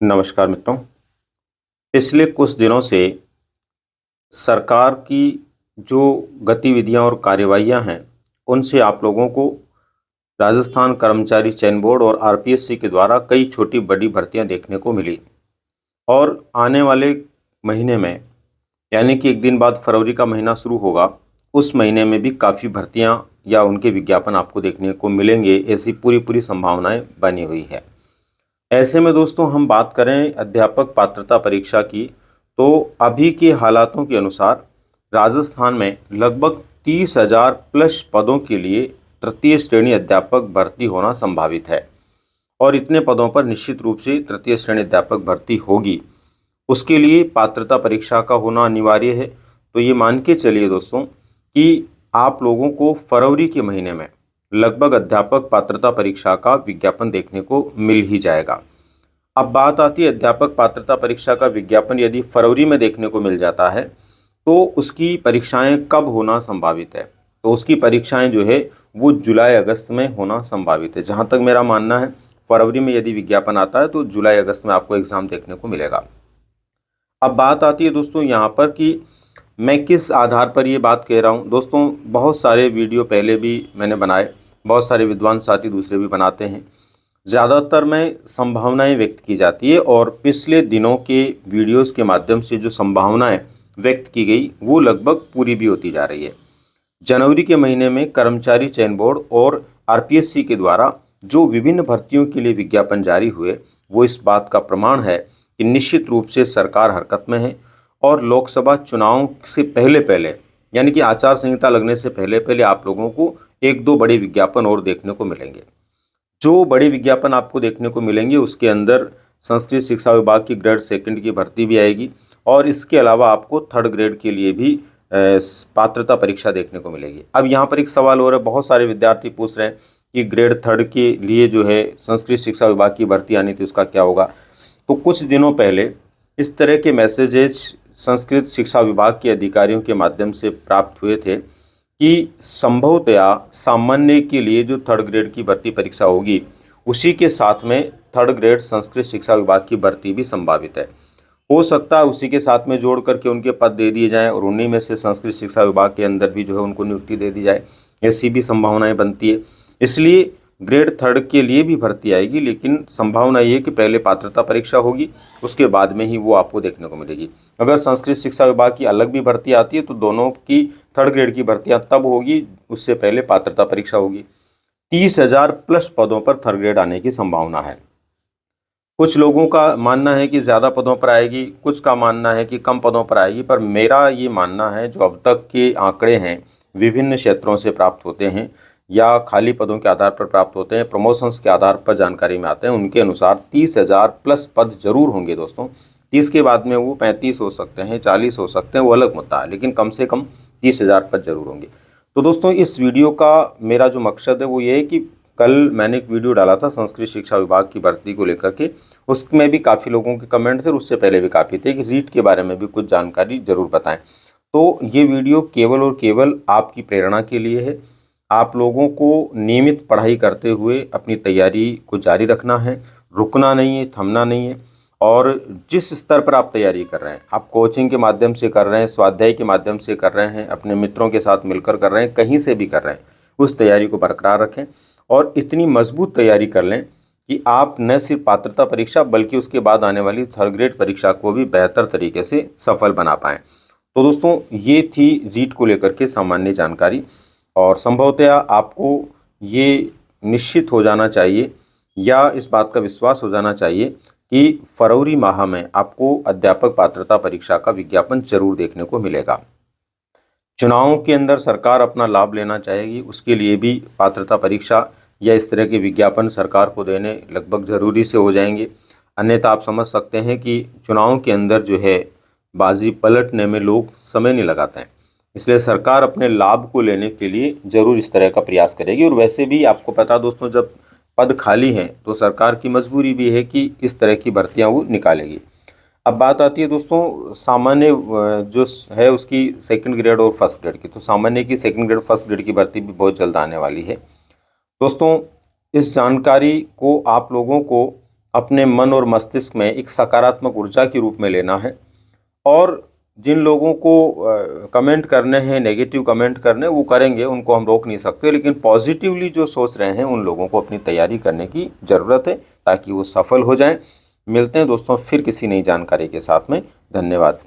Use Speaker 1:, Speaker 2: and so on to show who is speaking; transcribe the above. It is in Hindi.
Speaker 1: नमस्कार मित्रों। पिछले कुछ दिनों से सरकार की जो गतिविधियां और कार्यवाहियां हैं, उनसे आप लोगों को राजस्थान कर्मचारी चयन बोर्ड और आरपीएससी के द्वारा कई छोटी बड़ी भर्तियां देखने को मिली। और आने वाले महीने में, यानी कि एक दिन बाद फरवरी का महीना शुरू होगा, उस महीने में भी काफ़ी भर्तियां या उनके विज्ञापन आपको देखने को मिलेंगे, ऐसी पूरी पूरी संभावनाएं बनी हुई है। ऐसे में दोस्तों हम बात करें अध्यापक पात्रता परीक्षा की, तो अभी के हालातों के अनुसार राजस्थान में लगभग 30,000 प्लस पदों के लिए तृतीय श्रेणी अध्यापक भर्ती होना संभावित है। और इतने पदों पर निश्चित रूप से तृतीय श्रेणी अध्यापक भर्ती होगी। उसके लिए पात्रता परीक्षा का होना अनिवार्य है। तो ये मान के चलिए दोस्तों कि आप लोगों को फरवरी के महीने में लगभग अध्यापक पात्रता परीक्षा का विज्ञापन देखने को मिल ही जाएगा। अब बात आती है अध्यापक पात्रता परीक्षा का विज्ञापन यदि फरवरी में देखने को मिल जाता है तो उसकी परीक्षाएं कब होना संभावित है? तो उसकी परीक्षाएं जो है वो जुलाई अगस्त में होना संभावित है। जहां तक मेरा मानना है, फरवरी में यदि विज्ञापन आता है तो जुलाई अगस्त में आपको एग्जाम देखने को मिलेगा। अब बात आती है दोस्तों यहाँ पर कि मैं किस आधार पर ये बात कह रहा हूँ। दोस्तों बहुत सारे वीडियो पहले भी मैंने बनाए, बहुत सारे विद्वान साथी दूसरे भी बनाते हैं। ज़्यादातर में संभावनाएं व्यक्त की जाती है और पिछले दिनों के वीडियोस के माध्यम से जो संभावनाएं व्यक्त की गई वो लगभग पूरी भी होती जा रही है। जनवरी के महीने में कर्मचारी चयन बोर्ड और आरपीएससी के द्वारा जो विभिन्न भर्तियों के लिए विज्ञापन जारी हुए, वो इस बात का प्रमाण है कि निश्चित रूप से सरकार हरकत में है। और लोकसभा चुनाव से पहले पहले, यानी कि आचार संहिता लगने से पहले पहले आप लोगों को एक दो बड़े विज्ञापन और देखने को मिलेंगे। जो बड़े विज्ञापन आपको देखने को मिलेंगे उसके अंदर संस्कृत शिक्षा विभाग की ग्रेड सेकंड की भर्ती भी आएगी और इसके अलावा आपको थर्ड ग्रेड के लिए भी पात्रता परीक्षा देखने को मिलेगी। अब यहाँ पर एक सवाल हो रहा है, बहुत सारे विद्यार्थी पूछ रहे हैं कि ग्रेड थर्ड के लिए जो है संस्कृत शिक्षा विभाग की भर्ती आनी थी, उसका क्या होगा? तो कुछ दिनों पहले इस तरह के मैसेजेज संस्कृत शिक्षा विभाग के अधिकारियों के माध्यम से प्राप्त हुए थे कि संभवतया सामान्य के लिए जो थर्ड ग्रेड की भर्ती परीक्षा होगी उसी के साथ में थर्ड ग्रेड संस्कृत शिक्षा विभाग की भर्ती भी संभावित है। हो सकता है उसी के साथ में जोड़ करके उनके पद दे दिए जाएं और उन्हीं में से संस्कृत शिक्षा विभाग के अंदर भी जो है उनको नियुक्ति दे दी जाए, ऐसी भी संभावनाएं बनती है। इसलिए ग्रेड थर्ड के लिए भी भर्ती आएगी, लेकिन संभावना ये है कि पहले पात्रता परीक्षा होगी, उसके बाद में ही वो आपको देखने को मिलेगी। अगर संस्कृत शिक्षा विभाग की अलग भी भर्ती आती है तो दोनों की थर्ड ग्रेड की भर्तियां तब होगी, उससे पहले पात्रता परीक्षा होगी। 30,000 प्लस पदों पर थर्ड ग्रेड आने की संभावना है। कुछ लोगों का मानना है कि ज़्यादा पदों पर आएगी, कुछ का मानना है कि कम पदों पर आएगी, पर मेरा ये मानना है जो अब तक के आंकड़े हैं विभिन्न क्षेत्रों से प्राप्त होते हैं या खाली पदों के आधार पर प्राप्त होते हैं, प्रमोशंस के आधार पर जानकारी में आते हैं, उनके अनुसार 30,000 प्लस पद जरूर होंगे दोस्तों। 30 के बाद में वो 35 हो सकते हैं, 40 हो सकते हैं, वो अलग मुद्दा है, लेकिन कम से कम 30,000 पद जरूर होंगे। तो दोस्तों इस वीडियो का मेरा जो मकसद है वो ये है कि कल मैंने एक वीडियो डाला था संस्कृत शिक्षा विभाग की भर्ती को लेकर के, उसमें भी काफ़ी लोगों के कमेंट थे और उससे पहले भी काफ़ी थे कि रीट के बारे में भी कुछ जानकारी जरूर बताएं। तो ये वीडियो केवल और केवल आपकी प्रेरणा के लिए है। आप लोगों को नियमित पढ़ाई करते हुए अपनी तैयारी को जारी रखना है, रुकना नहीं है, थमना नहीं है। और जिस स्तर पर आप तैयारी कर रहे हैं, आप कोचिंग के माध्यम से कर रहे हैं, स्वाध्याय के माध्यम से कर रहे हैं, अपने मित्रों के साथ मिलकर कर रहे हैं, कहीं से भी कर रहे हैं, उस तैयारी को बरकरार रखें और इतनी मजबूत तैयारी कर लें कि आप न सिर्फ पात्रता परीक्षा बल्कि उसके बाद आने वाली थर्ड ग्रेड परीक्षा को भी बेहतर तरीके से सफल बना पाएँ। तो दोस्तों ये थी रीट को लेकर के सामान्य जानकारी और संभवतया आपको ये निश्चित हो जाना चाहिए या इस बात का विश्वास हो जाना चाहिए कि फरवरी माह में आपको अध्यापक पात्रता परीक्षा का विज्ञापन जरूर देखने को मिलेगा। चुनावों के अंदर सरकार अपना लाभ लेना चाहेगी, उसके लिए भी पात्रता परीक्षा या इस तरह के विज्ञापन सरकार को देने लगभग ज़रूरी से हो जाएंगे। अन्यथा आप समझ सकते हैं कि चुनाव के अंदर जो है बाजी पलटने में लोग समय नहीं लगाते हैं, इसलिए सरकार अपने लाभ को लेने के लिए ज़रूर इस तरह का प्रयास करेगी। और वैसे भी आपको पता दोस्तों, जब पद खाली हैं तो सरकार की मजबूरी भी है कि इस तरह की भर्तियां वो निकालेगी। अब बात आती है दोस्तों सामान्य जो है उसकी सेकंड ग्रेड और फर्स्ट ग्रेड की। तो सामान्य की सेकंड ग्रेड फर्स्ट ग्रेड की भर्ती भी बहुत जल्द आने वाली है दोस्तों। इस जानकारी को आप लोगों को अपने मन और मस्तिष्क में एक सकारात्मक ऊर्जा के रूप में लेना है। और जिन लोगों को कमेंट करने हैं, नेगेटिव कमेंट करने, वो करेंगे, उनको हम रोक नहीं सकते, लेकिन पॉजिटिवली जो सोच रहे हैं उन लोगों को अपनी तैयारी करने की ज़रूरत है ताकि वो सफल हो जाएं। मिलते हैं दोस्तों फिर किसी नई जानकारी के साथ में। धन्यवाद।